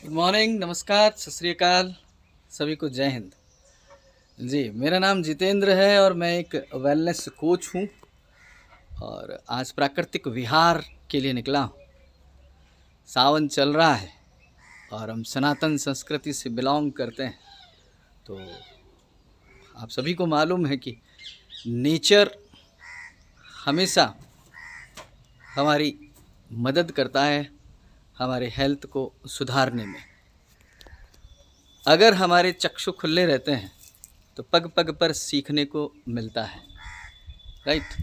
Good morning, नमस्कार, सत श्री अकाल, सभी को जय हिंद। जी, मेरा नाम जितेंद्र है और मैं एक वेलनेस कोच हूँ और आज प्राकृतिक विहार के लिए निकला हूँ। सावन चल रहा है और हम सनातन संस्कृति से बिलोंग करते हैं, तो आप सभी को मालूम है कि नेचर हमेशा हमारी मदद करता है हमारे हेल्थ को सुधारने में। अगर हमारे चक्षु खुले रहते हैं तो पग पग पर सीखने को मिलता है, राइट।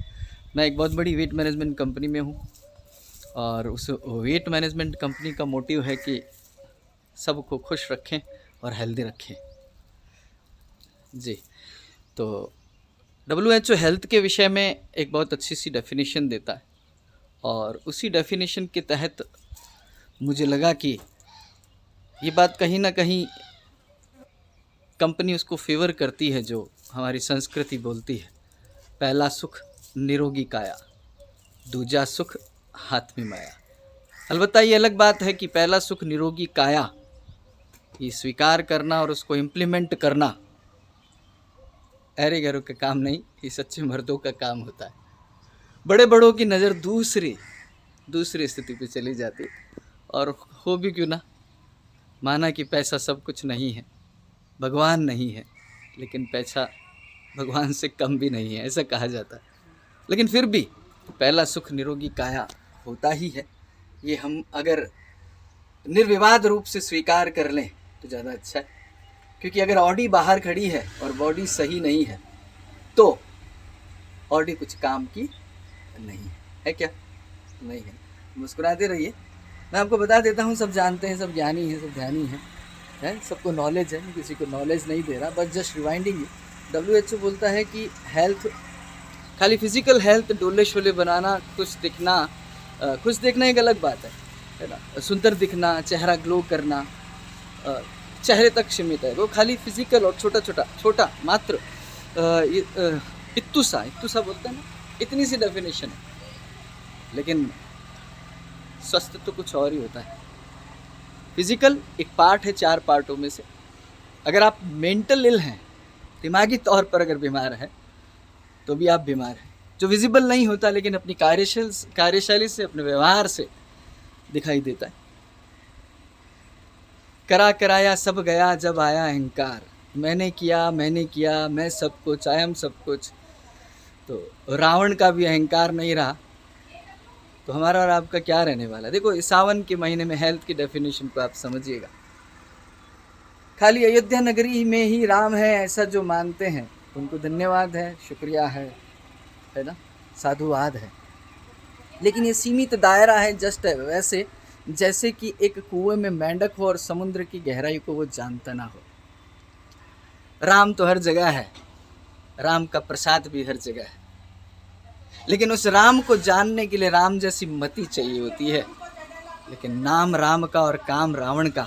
मैं एक बहुत बड़ी वेट मैनेजमेंट कंपनी में हूँ और उस वेट मैनेजमेंट कंपनी का मोटिव है कि सबको खुश रखें और हेल्दी रखें। जी, तो WHO हेल्थ के विषय में एक बहुत अच्छी सी डेफिनेशन देता है और उसी डेफिनेशन के तहत मुझे लगा कि ये बात कहीं ना कहीं कंपनी उसको फेवर करती है जो हमारी संस्कृति बोलती है। पहला सुख निरोगी काया, दूजा सुख हाथ में माया। अलबत्ता ये अलग बात है कि पहला सुख निरोगी काया ये स्वीकार करना और उसको इम्प्लीमेंट करना अरे गैरों का काम नहीं, ये सच्चे मर्दों का काम होता है। बड़े बड़ों की नज़र दूसरी स्थिति पे चली जाती है और हो भी क्यों ना, माना कि पैसा सब कुछ नहीं है, भगवान नहीं है, लेकिन पैसा भगवान से कम भी नहीं है, ऐसा कहा जाता है। लेकिन फिर भी पहला सुख निरोगी काया होता ही है। ये हम अगर निर्विवाद रूप से स्वीकार कर लें तो ज़्यादा अच्छा है, क्योंकि अगर ऑडी बाहर खड़ी है और बॉडी सही नहीं है तो ऑडी कुछ काम की नहीं है क्या? नहीं है। मुस्कुराते रहिए। मैं आपको बता देता हूँ, सब जानते हैं, सब ज्ञानी हैं, सब ध्यानी हैं, सबको नॉलेज है, किसी को नॉलेज नहीं दे रहा, बस जस्ट रिवाइंडिंग। WHO बोलता है कि हेल्थ खाली फिजिकल हेल्थ, डोले शोले बनाना, खुश देखना एक अलग बात है ना। सुंदर दिखना, चेहरा ग्लो करना चेहरे तक सीमित है, वो खाली फिजिकल और छोटा मात्र इत्तुसा बोलते हैं ना, इतनी सी डेफिनेशन है। लेकिन स्वस्थ तो कुछ और ही होता है। फिजिकल एक पार्ट है 4 पार्टों में से। अगर आप मेंटल इल हैं, दिमागी तौर पर अगर बीमार है तो भी आप बीमार हैं, जो विजिबल नहीं होता लेकिन अपनी कार्यशैली से, अपने व्यवहार से दिखाई देता है। कराया सब गया जब आया अहंकार, मैंने किया मैं सब कुछ, आई एम सब कुछ। तो रावण का भी अहंकार नहीं रहा तो हमारा और आपका क्या रहने वाला। देखो, इस सावन के महीने में हेल्थ की डेफिनेशन को आप समझिएगा। खाली अयोध्या नगरी में ही राम है ऐसा जो मानते हैं उनको धन्यवाद है, शुक्रिया है ना, साधुवाद है। लेकिन ये सीमित दायरा है, जस्ट वैसे जैसे कि एक कुएं में मेंढक हो और समुद्र की गहराई को वो जानता ना हो। राम तो हर जगह है, राम का प्रसाद भी हर जगह है, लेकिन उस राम को जानने के लिए राम जैसी मति चाहिए होती है। लेकिन नाम राम का और काम रावण का।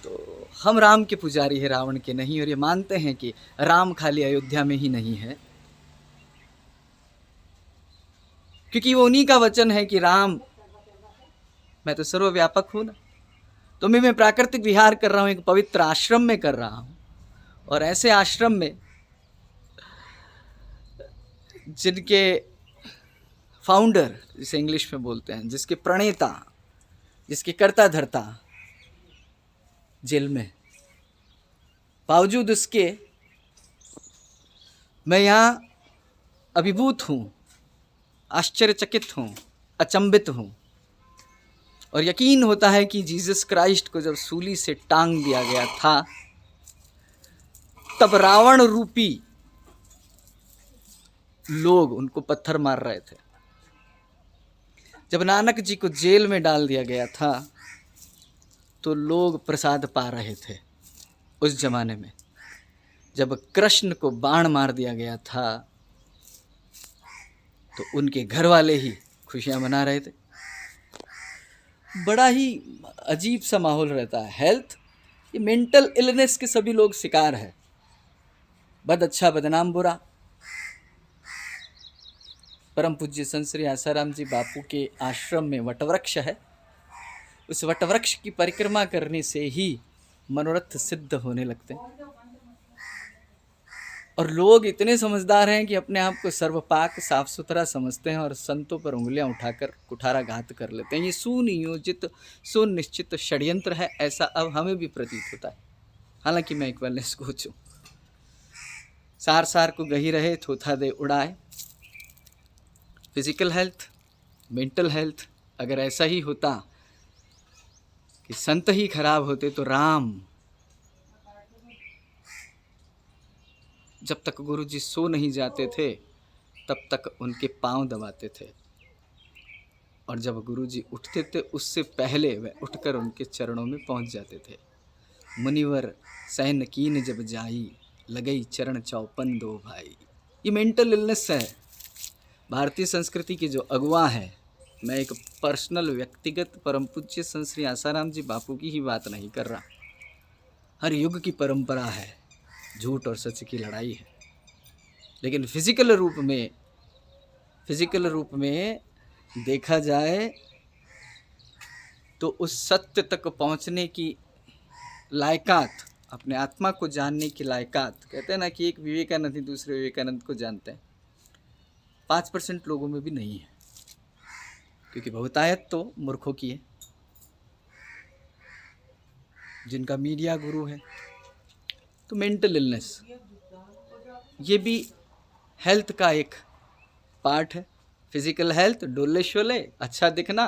तो हम राम के पुजारी हैं, रावण के नहीं, और ये मानते हैं कि राम खाली अयोध्या में ही नहीं है, क्योंकि वो उन्हीं का वचन है कि राम, मैं तो सर्वव्यापक हूँ ना। तो मैं प्राकृतिक विहार कर रहा हूँ, एक पवित्र आश्रम में कर रहा हूँ, और ऐसे आश्रम में जिनके फाउंडर, जिसे इंग्लिश में बोलते हैं, जिसके प्रणेता, जिसके कर्ता धर्ता जेल में, बावजूद उसके मैं यहाँ अभिभूत हूँ, आश्चर्यचकित हूँ, अचंभित हूँ। और यकीन होता है कि जीसस क्राइस्ट को जब सूली से टांग दिया गया था तब रावण रूपी लोग उनको पत्थर मार रहे थे। जब नानक जी को जेल में डाल दिया गया था तो लोग प्रसाद पा रहे थे। उस जमाने में जब कृष्ण को बाण मार दिया गया था तो उनके घर वाले ही खुशियां मना रहे थे। बड़ा ही अजीब सा माहौल रहता है। हेल्थ, ये मेंटल इलनेस के सभी लोग शिकार है, बद अच्छा बदनाम बुरा। परम पूज्य संत श्री आसाराम जी बापू के आश्रम में वटवृक्ष है, उस वटवृक्ष की परिक्रमा करने से ही मनोरथ सिद्ध होने लगते हैं। और लोग इतने समझदार हैं कि अपने आप को सर्वपाक साफ सुथरा समझते हैं और संतों पर उंगलियां उठाकर कुठाराघात कर लेते हैं। ये सुनियोजित सुनिश्चित षड्यंत्र है, ऐसा अब हमें भी प्रतीत होता है। हालांकि मैं एक वेलनेस कोच हूँ। सार सार को गही रहे थोथा दे उड़ाए। फिजिकल हेल्थ, मेंटल हेल्थ अगर ऐसा ही होता कि संत ही खराब होते तो राम जब तक गुरुजी सो नहीं जाते थे तब तक उनके पांव दबाते थे, और जब गुरुजी उठते थे उससे पहले वह उठकर उनके चरणों में पहुंच जाते थे। मुनिवर सहन कीन जब जाई, लगई चरण चौपन दो भाई। ये मेंटल इलनेस है। भारतीय संस्कृति के जो अगुआ है, मैं एक पर्सनल व्यक्तिगत परम पूज्य संत श्री आसाराम जी बापू की ही बात नहीं कर रहा। हर युग की परंपरा है, झूठ और सच की लड़ाई है। लेकिन फिजिकल रूप में देखा जाए तो उस सत्य तक पहुंचने की लायकात, अपने आत्मा को जानने की लायकात, कहते हैं ना कि एक विवेकानंद ही दूसरे विवेकानंद को जानते हैं, 5% लोगों में भी नहीं है, क्योंकि बहुतायत तो मूर्खों की है जिनका मीडिया गुरु है। तो मेंटल इलनेस ये भी हेल्थ का एक पार्ट है। फिजिकल हेल्थ, डोले शोले, अच्छा दिखना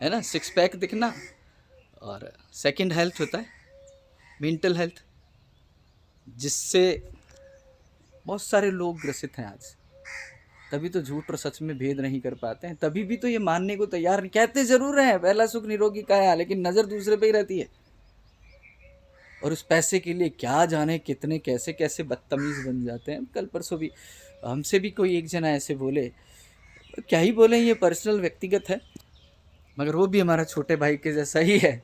है ना, 6 पैक दिखना, और सेकंड हेल्थ होता है मेंटल हेल्थ, जिससे बहुत सारे लोग ग्रसित हैं आज। तभी तो झूठ और सच में भेद नहीं कर पाते हैं, तभी भी तो ये मानने को तैयार नहीं, कहते जरूर हैं पहला सुख निरोगी काया, लेकिन नज़र दूसरे पे ही रहती है। और उस पैसे के लिए क्या जाने कितने कैसे कैसे बदतमीज़ बन जाते हैं। कल परसों भी हमसे भी कोई एक जना ऐसे बोले, क्या ही बोले, ये पर्सनल व्यक्तिगत है, मगर वो भी हमारा छोटे भाई के जैसा ही है।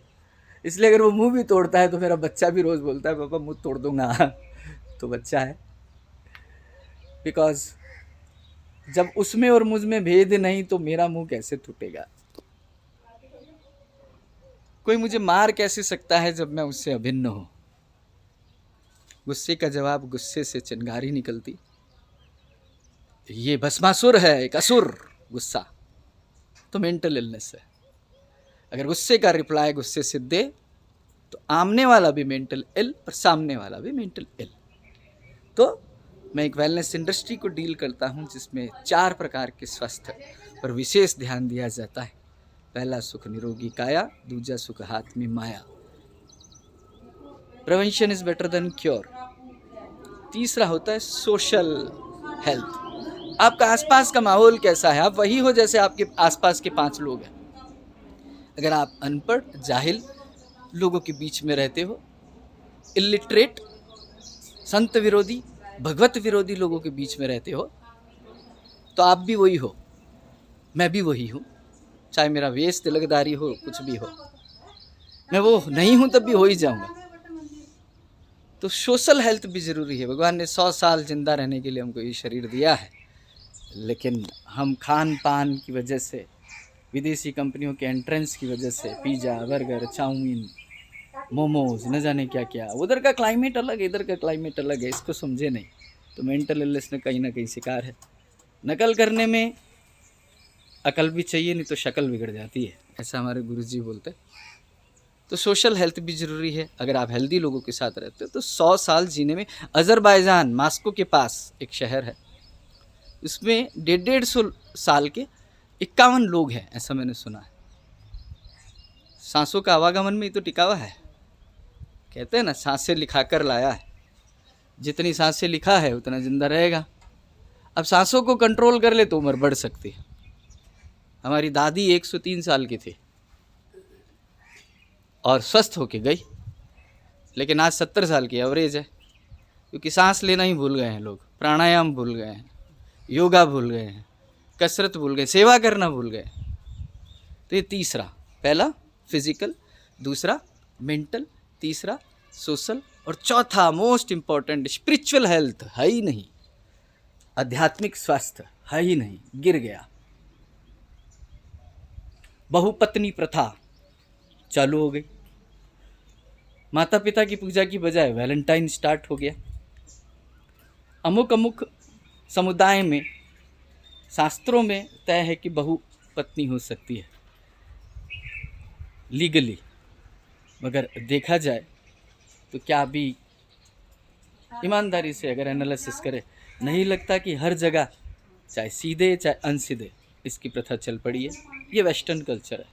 इसलिए अगर वो मुंह भी तोड़ता है तो मेरा बच्चा भी रोज़ बोलता है पापा मुंह तोड़ दूंगा तो बच्चा है, बिकॉज जब उसमें और मुझ में भेद नहीं तो मेरा मुंह कैसे टूटेगा। कोई मुझे मार कैसे सकता है जब मैं उससे अभिन्न हूं। गुस्से का जवाब गुस्से से चिंगारी निकलती। ये भस्मासुर है, एक असुर गुस्सा, तो मेंटल इलनेस है। अगर गुस्से का रिप्लाई गुस्से से दे तो आमने वाला भी मेंटल इल और सामने वाला भी मेंटल इल। तो मैं एक वेलनेस इंडस्ट्री को डील करता हूं जिसमें 4 प्रकार के स्वास्थ्य पर विशेष ध्यान दिया जाता है। पहला सुख निरोगी काया, दूसरा सुख हाथ में माया, prevention is better than cure. तीसरा होता है सोशल हेल्थ। आपका आसपास का माहौल कैसा है, आप वही हो जैसे आपके आसपास के 5 लोग हैं। अगर आप अनपढ़ जाहिल लोगों के बीच में रहते हो, इलिटरेट, संत विरोधी, भगवत विरोधी लोगों के बीच में रहते हो, तो आप भी वही हो, मैं भी वही हूँ। चाहे मेरा वेश तिलकदारी हो, कुछ भी हो, मैं वो नहीं हूँ तब भी हो ही जाऊँगा। तो सोशल हेल्थ भी ज़रूरी है। भगवान ने 100 साल जिंदा रहने के लिए हमको ये शरीर दिया है, लेकिन हम खान पान की वजह से, विदेशी कंपनियों के एंट्रेंस की वजह से, पिज़्ज़ा, बर्गर, चाउमीन, मोमोज, न जाने क्या क्या, उधर का क्लाइमेट अलग है, इधर का क्लाइमेट अलग है, इसको समझे नहीं तो मेंटल इलनेस में कहीं ना कहीं शिकार है। नकल करने में अकल भी चाहिए, नहीं तो शक्ल बिगड़ जाती है, ऐसा हमारे गुरुजी बोलते। तो सोशल हेल्थ भी ज़रूरी है। अगर आप हेल्दी लोगों के साथ रहते हो तो 100 साल जीने में। अज़रबैजान, मास्को के पास एक शहर है, उसमें 150 साल के 51 लोग हैं, ऐसा मैंने सुना है। सांसों का आवागमन में ही तो टिका हुआ है। कहते हैं ना, सांसें लिखा कर लाया है, जितनी सांसें लिखा है उतना जिंदा रहेगा। अब सांसों को कंट्रोल कर ले तो उम्र बढ़ सकती है। हमारी दादी 103 साल की थी और स्वस्थ होके गई, लेकिन आज 70 साल की एवरेज है, क्योंकि सांस लेना ही भूल गए हैं लोग, प्राणायाम भूल गए हैं, योगा भूल गए हैं, कसरत भूल गए, सेवा करना भूल गए। तो ये तीसरा, पहला फिजिकल, दूसरा मेंटल, तीसरा सोशल, और चौथा मोस्ट इम्पॉर्टेंट स्पिरिचुअल हेल्थ है ही नहीं, आध्यात्मिक स्वास्थ्य है ही नहीं, गिर गया। बहुपत्नी प्रथा, चालू हो गई। माता पिता की पूजा की बजाय वैलेंटाइन स्टार्ट हो गया। अमुक अमुक समुदाय में, शास्त्रों में तय है कि बहु पत्नी हो सकती है लीगली, मगर देखा जाए तो क्या अभी ईमानदारी से अगर एनालिसिस करें, नहीं लगता कि हर जगह चाहे सीधे चाहे अनसीधे इसकी प्रथा चल पड़ी है। ये वेस्टर्न कल्चर है।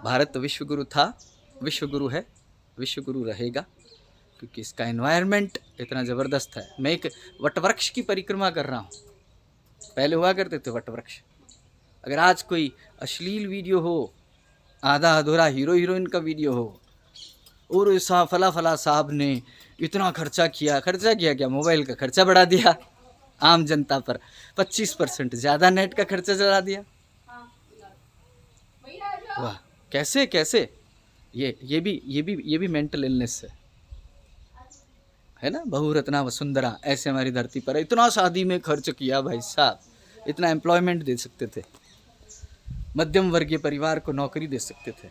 भारत विश्व गुरु था, विश्व गुरु है, विश्व गुरु रहेगा, क्योंकि इसका एनवायरनमेंट इतना ज़बरदस्त है। मैं एक वटवृक्ष की परिक्रमा कर रहा हूँ। पहले हुआ करते थे वटवृक्ष। अगर आज कोई अश्लील वीडियो हो, आधा अधूरा हीरो हीरोइन का वीडियो हो, और फला फला साहब ने इतना खर्चा किया क्या, मोबाइल का खर्चा बढ़ा दिया आम जनता पर, 25% ज़्यादा नेट का खर्चा चढ़ा दिया। वाह, कैसे कैसे ये भी मेंटल इलनेस है ना। बहुरत्ना वसुंधरा, ऐसे हमारी धरती पर इतना शादी में खर्च किया भाई साहब, इतना एम्प्लॉयमेंट दे सकते थे, मध्यम वर्गीय परिवार को नौकरी दे सकते थे,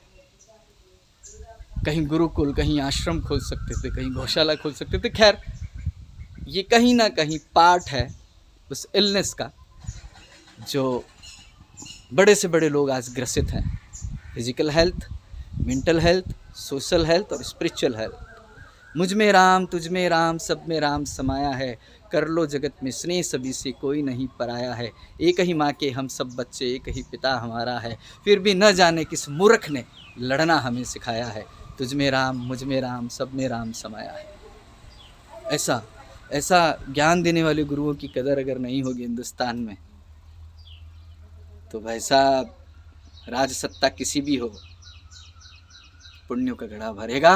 कहीं गुरुकुल, कहीं आश्रम खोल सकते थे, कहीं गौशाला खोल सकते थे। खैर, ये कहीं ना कहीं पार्ट है उस इलनेस का जो बड़े से बड़े लोग आज ग्रसित हैं। Physical health, mental health, social health और स्पिरिचुअल हेल्थ। मुझ में राम, तुझ में राम, सब में राम समाया है, कर लो जगत में स्नेह, सभी से कोई नहीं पराया है। एक ही माँ के हम सब बच्चे, एक ही पिता हमारा है, फिर भी न जाने किस मूर्ख ने लड़ना हमें सिखाया है। तुझ में राम, मुझ में राम, सब में राम समाया है। ऐसा ज्ञान देने वाले गुरुओं की कदर अगर नहीं होगी हिंदुस्तान में, तो भाई साहब राज सत्ता किसी भी हो, पुण्यों का घड़ा भरेगा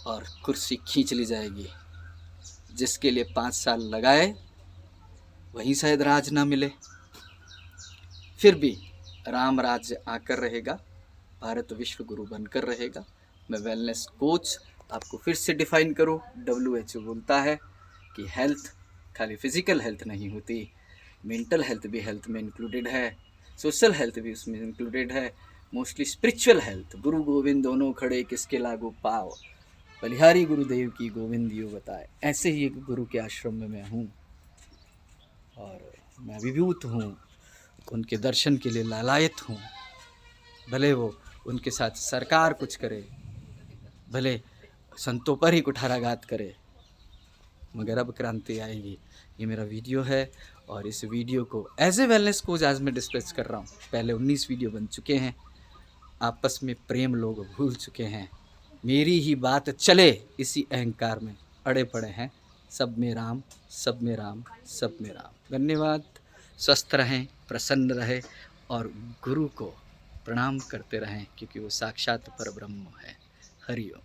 और कुर्सी खींच ली जाएगी। जिसके लिए 5 साल लगाए वहीं शायद राज ना मिले, फिर भी राम राज्य आकर रहेगा, भारत विश्व गुरु बनकर रहेगा। मैं वेलनेस कोच आपको फिर से डिफाइन करूँ, WHO बोलता है कि हेल्थ खाली फिजिकल हेल्थ नहीं होती, मेंटल हेल्थ भी हेल्थ में इंक्लूडेड है, सोशल हेल्थ भी उसमें इंक्लूडेड है, मोस्टली स्पिरिचुअल हेल्थ। गुरु गोविंद दोनों खड़े किसके लागू पाओ, बलिहारी गुरुदेव की गोविंद यो बताए। ऐसे ही एक गुरु के आश्रम में मैं हूँ और मैं अभिभूत हूँ, उनके दर्शन के लिए लालायत हूँ। भले वो उनके साथ सरकार कुछ करे, भले संतों पर ही कुठाराघात करे, मगर अब क्रांति आएगी। ये मेरा वीडियो है और इस वीडियो को एज ए वेलनेस कोच आज मैं डिस्पैच कर रहा हूँ। पहले 19 वीडियो बन चुके हैं, आपस में प्रेम लोग भूल चुके हैं, मेरी ही बात चले इसी अहंकार में अड़े पड़े हैं। सब में राम, सब में राम, सब में राम। धन्यवाद। स्वस्थ रहें, प्रसन्न रहें और गुरु को प्रणाम करते रहें, क्योंकि वो साक्षात परब्रह्म है। हरि ओम।